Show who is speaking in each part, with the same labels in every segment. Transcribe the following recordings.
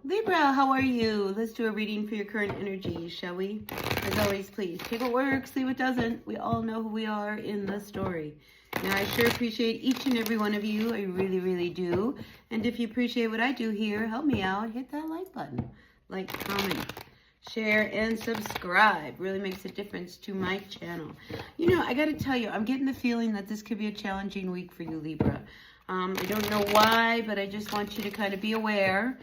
Speaker 1: Libra, how are you? Let's do a reading for your current energy, shall we? As always, please take what works, leave what doesn't. We all know who we are in the story. Now, I sure appreciate each and every one of you. I really, really do. And if you appreciate what I do here, help me out. Hit that like button. Like, comment, share, and subscribe. Really makes a difference to my channel. You know, I got to tell you, I'm getting the feeling that this could be a challenging week for you, Libra. I don't know why, but I just want you to kind of be aware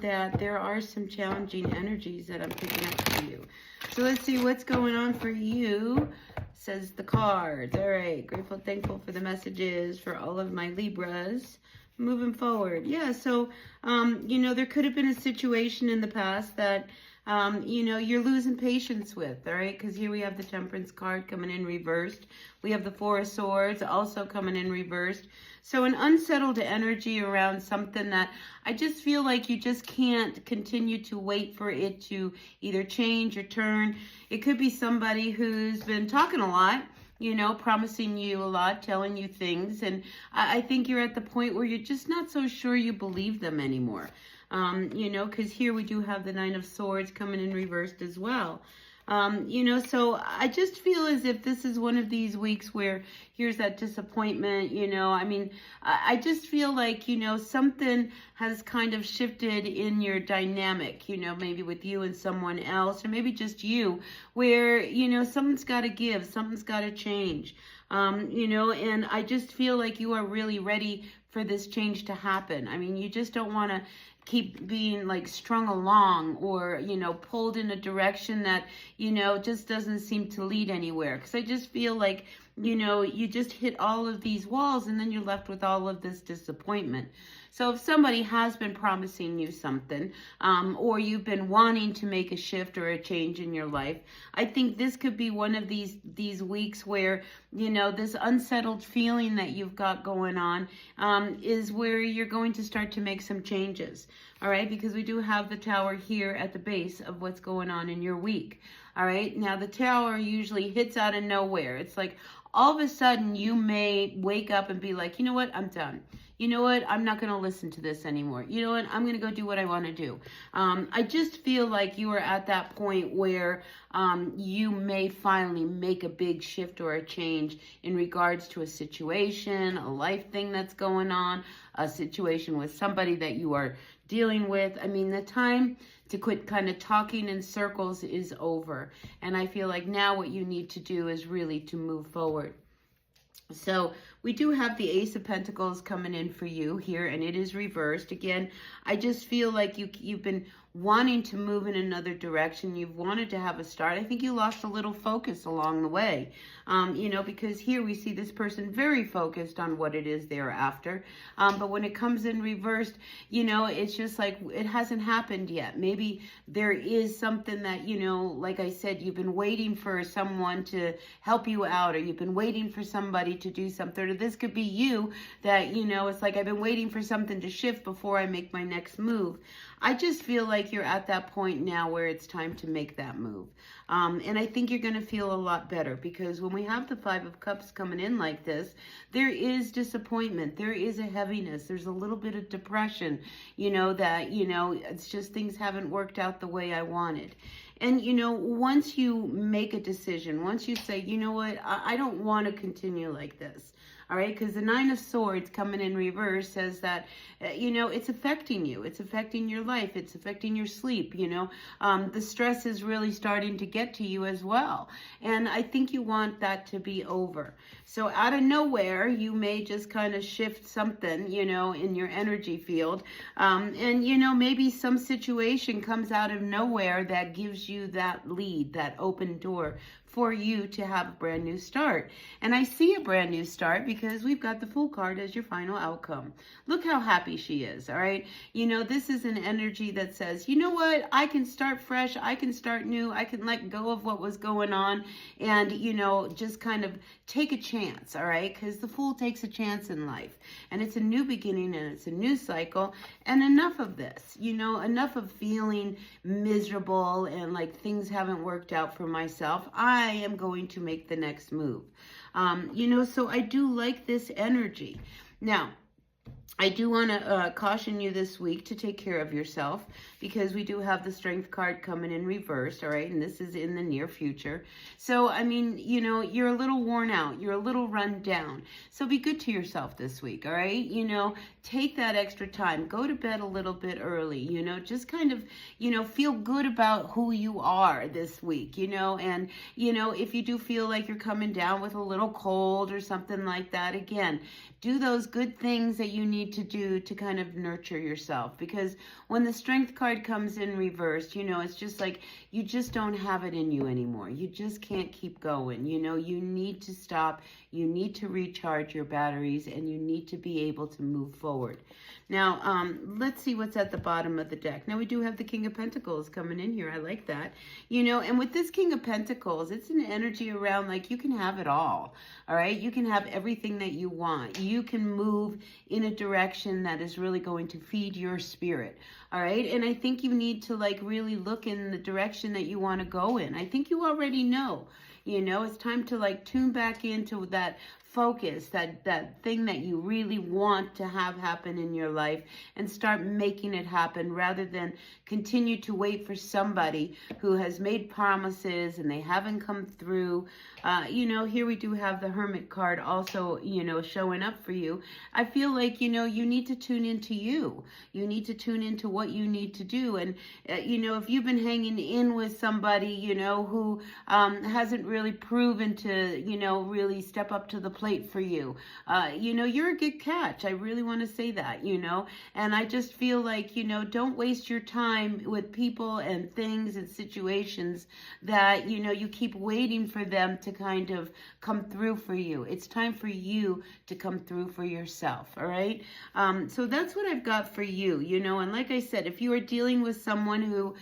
Speaker 1: that there are some challenging energies that I'm picking up for you. So let's see what's going on for you, says the cards. All right, grateful, thankful for the messages for all of my Libras. Moving forward. Yeah, so, you know, there could have been a situation in the past that, you know, you're losing patience with, all right? Because here we have the Temperance card coming in reversed. We have the Four of Swords also coming in reversed. So an unsettled energy around something that I just feel like you just can't continue to wait for it to either change or turn. It could be somebody who's been talking a lot, you know, promising you a lot, telling you things. And I think you're at the point where you're just not so sure you believe them anymore. You know, because here we do have the Nine of Swords coming in reversed as well. You know, so I just feel as if this is one of these weeks where here's that disappointment, you know. I mean, I just feel like, you know, something has kind of shifted in your dynamic, you know, maybe with you and someone else, or maybe just you, where, you know, something's got to give, something's got to change, you know, and I just feel like you are really ready for this change to happen. I mean, you just don't want to keep being like strung along or, you know, pulled in a direction that, you know, just doesn't seem to lead anywhere. Because I just feel like, you know, you just hit all of these walls and then you're left with all of this disappointment. So if somebody has been promising you something, or you've been wanting to make a shift or a change in your life, I think this could be one of these weeks where, you know, this unsettled feeling that you've got going on is where you're going to start to make some changes. All right, because we do have the Tower here at the base of what's going on in your week. All right, now the Tower usually hits out of nowhere. It's like all of a sudden you may wake up and be like, you know what, I'm done. You know what, I'm not going to listen to this anymore. You know what, I'm going to go do what I want to do. I just feel like you are at that point where you may finally make a big shift or a change in regards to a situation, a life thing that's going on, a situation with somebody that you are dealing with. I mean, the time to quit kind of talking in circles is over. And I feel like now what you need to do is really to move forward. So we do have the Ace of Pentacles coming in for you here, and it is reversed. Again, I just feel like you've been wanting to move in another direction. You've wanted to have a start. I think you lost a little focus along the way, you know, because here we see this person very focused on what it is they're after. But when it comes in reversed, you know, it's just like it hasn't happened yet. Maybe there is something that, you know, like I said, you've been waiting for someone to help you out, or you've been waiting for somebody to do something. Or this could be you that, you know, it's like I've been waiting for something to shift before I make my next move. I just feel like you're at that point now where it's time to make that move. And I think you're going to feel a lot better, because when we have the Five of Cups coming in like this, there is disappointment. There is a heaviness. There's a little bit of depression, you know, that, you know, it's just things haven't worked out the way I wanted. And, you know, once you make a decision, once you say, you know what, I don't want to continue like this. All right, because the Nine of Swords coming in reverse says that, you know, it's affecting you. It's affecting your life. It's affecting your sleep, you know. The stress is really starting to get to you as well. And I think you want that to be over. So out of nowhere, you may just kind of shift something, you know, in your energy field. And, you know, maybe some situation comes out of nowhere that gives you that lead, that open door for you to have a brand new start. And I see a brand new start because we've got the Fool card as your final outcome. Look how happy she is, all right? You know, this is an energy that says, you know what, I can start fresh, I can start new, I can let go of what was going on and, you know, just kind of take a chance, all right? Because the Fool takes a chance in life. And it's a new beginning and it's a new cycle. And enough of this, you know, enough of feeling miserable and like things haven't worked out for myself. I am going to make the next move. You know, so I do like this energy. Now, I do want to caution you this week to take care of yourself, because we do have the Strength card coming in reversed, all right? And this is in the near future. So, I mean, you know, you're a little worn out. You're a little run down. So be good to yourself this week, all right? You know, take that extra time. Go to bed a little bit early, you know, just kind of, you know, feel good about who you are this week, you know? And, you know, if you do feel like you're coming down with a little cold or something like that, again, do those good things that you need to do to kind of nurture yourself. Because when the Strength card comes in reversed, you know, it's just like you just don't have it in you anymore. You just can't keep going. You know, you need to stop. You need to recharge your batteries, and you need to be able to move forward. Now, let's see what's at the bottom of the deck. Now, we do have the King of Pentacles coming in here. I like that. You know, and with this King of Pentacles, it's an energy around like you can have it all right? You can have everything that you want. You can move in a direction that is really going to feed your spirit, all right? And I think you need to like really look in the direction that you want to go in. I think you already know. You know, it's time to like tune back into that focus, that thing that you really want to have happen in your life, and start making it happen rather than continue to wait for somebody who has made promises and they haven't come through. You know, here we do have the Hermit card also, you know, showing up for you. I feel like, you know, you need to tune into you. You need to tune into what you need to do. And, you know, if you've been hanging in with somebody, you know, who hasn't really proven to, you know, really step up to the plate for you, you know, you're a good catch. I really want to say that, you know, and I just feel like, you know, don't waste your time with people and things and situations that, you know, you keep waiting for them to kind of come through for you. It's time for you to come through for yourself, all right? So that's what I've got for you, you know, and like I said, if you are dealing with someone who,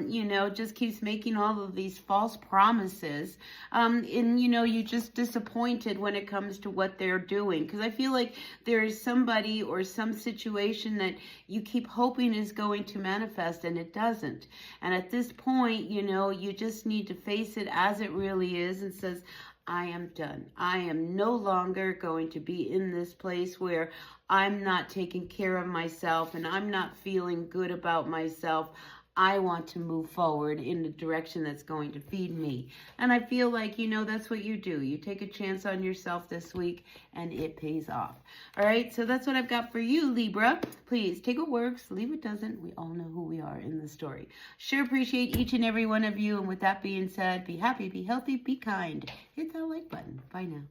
Speaker 1: you know, just keeps making all of these false promises, and, you know, you're just disappointed when it comes to what they're doing, because I feel like there is somebody or some situation that you keep hoping is going to manifest and it doesn't. And at this point, you know, you just need to face it as it really is and says, I am done. I am no longer going to be in this place where I'm not taking care of myself and I'm not feeling good about myself. I want to move forward in the direction that's going to feed me. And I feel like, you know, that's what you do. You take a chance on yourself this week and it pays off. All right, so that's what I've got for you, Libra. Please take what works, leave what doesn't. We all know who we are in the story. Sure appreciate each and every one of you. And with that being said, be happy, be healthy, be kind. Hit that like button. Bye now.